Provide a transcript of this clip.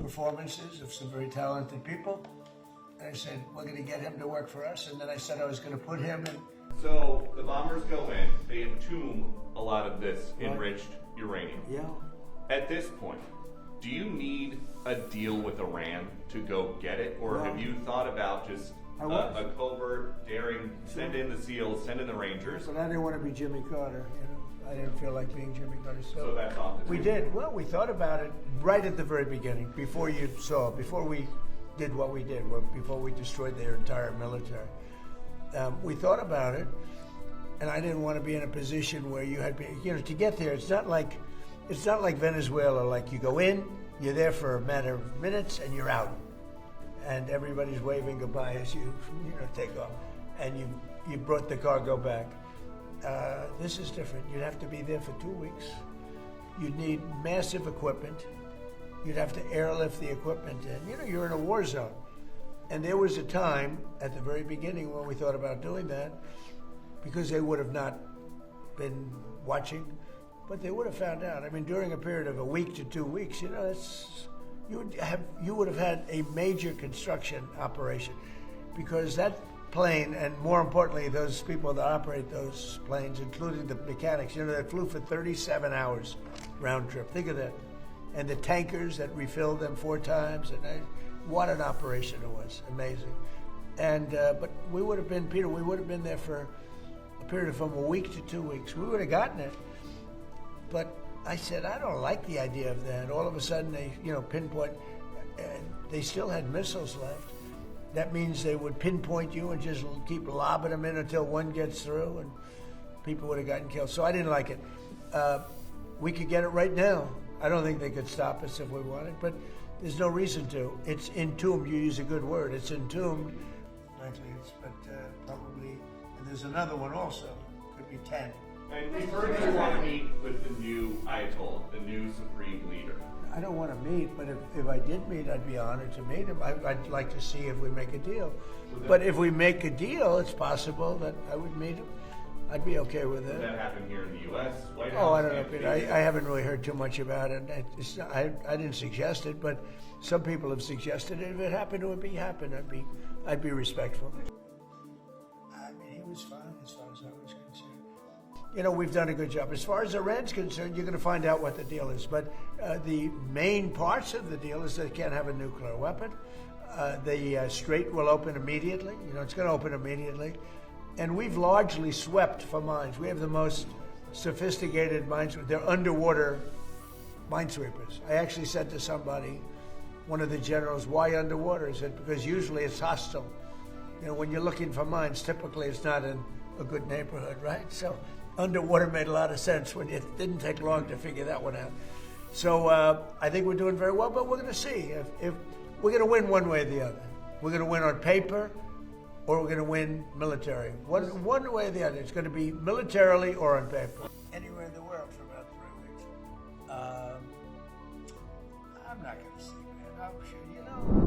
performances of some very talented people. And I said, we're going to get him to work for us. And then I said I was going to put him in. So the bombers go in, they entomb a lot of this enriched uranium. Yeah. At this point, do you need a deal with Iran to go get it? Or have you thought about just a covert, daring, send in the SEALs, send in the Rangers? But I didn't want to be Jimmy Carter, you know. I didn't feel like being Jimmy Carter. So that's off the table. We did. Well, we thought about it right at the very beginning, before we did what we did, before we destroyed their entire military. We thought about it, and I didn't want to be in a position where you had, to get there. It's not like Venezuela. Like you go in, you're there for a matter of minutes, and you're out, and everybody's waving goodbye as you take off, and you brought the cargo back. This is different. You'd have to be there for 2 weeks. You'd need massive equipment. You'd have to airlift the equipment in. You're in a war zone. And there was a time at the very beginning when we thought about doing that, because they would have not been watching, but they would have found out. I mean, during a period of a week to 2 weeks, you would have had a major construction operation, because that plane, and more importantly, those people that operate those planes, including the mechanics, they flew for 37 hours round trip. Think of that. And the tankers that refilled them 4 times, and what an operation it was. Amazing. And but we would have been, Peter, we would have been there for a period of from a week to 2 weeks. We would have gotten it. But I said, I don't like the idea of that. All of a sudden they, pinpoint, they still had missiles left. That means they would pinpoint you and just keep lobbing them in until one gets through, and people would have gotten killed. So I didn't like it. We could get it right now. I don't think they could stop us if we wanted, but there's no reason to. It's entombed. You use a good word. It's entombed. Frankly, probably, and there's another one also. Could be 10. And we've heard you want to meet with the new Ayatollah, the new supreme leader. I don't want to meet, but if I did meet, I'd be honored to meet him. I'd like to see if we make a deal. But if we make a deal, it's possible that I would meet him. I'd be okay with it. Did that happen here in the U.S.? White House? Oh, I don't know, Peter. I haven't really heard too much about it. I didn't suggest it, but some people have suggested it. If it happened, it would happen. I'd be respectful. I mean, he was fine as far as I was concerned. We've done a good job. As far as Iran's concerned, you're going to find out what the deal is. But the main parts of the deal is they can't have a nuclear weapon. The Strait will open immediately. It's going to open immediately. And we've largely swept for mines. We have the most sophisticated mines. They're underwater minesweepers. I actually said to somebody, one of the generals, why underwater? He said, because usually it's hostile. When you're looking for mines, typically it's not in a good neighborhood, right? So underwater made a lot of sense when it didn't take long to figure that one out. So I think we're doing very well, but we're going to see if we're going to win one way or the other. We're going to win on paper, or we're going to win military. One way or the other. It's going to be militarily or on paper. Anywhere in the world for about 3 weeks. I'm not going to see, man. I'm sure,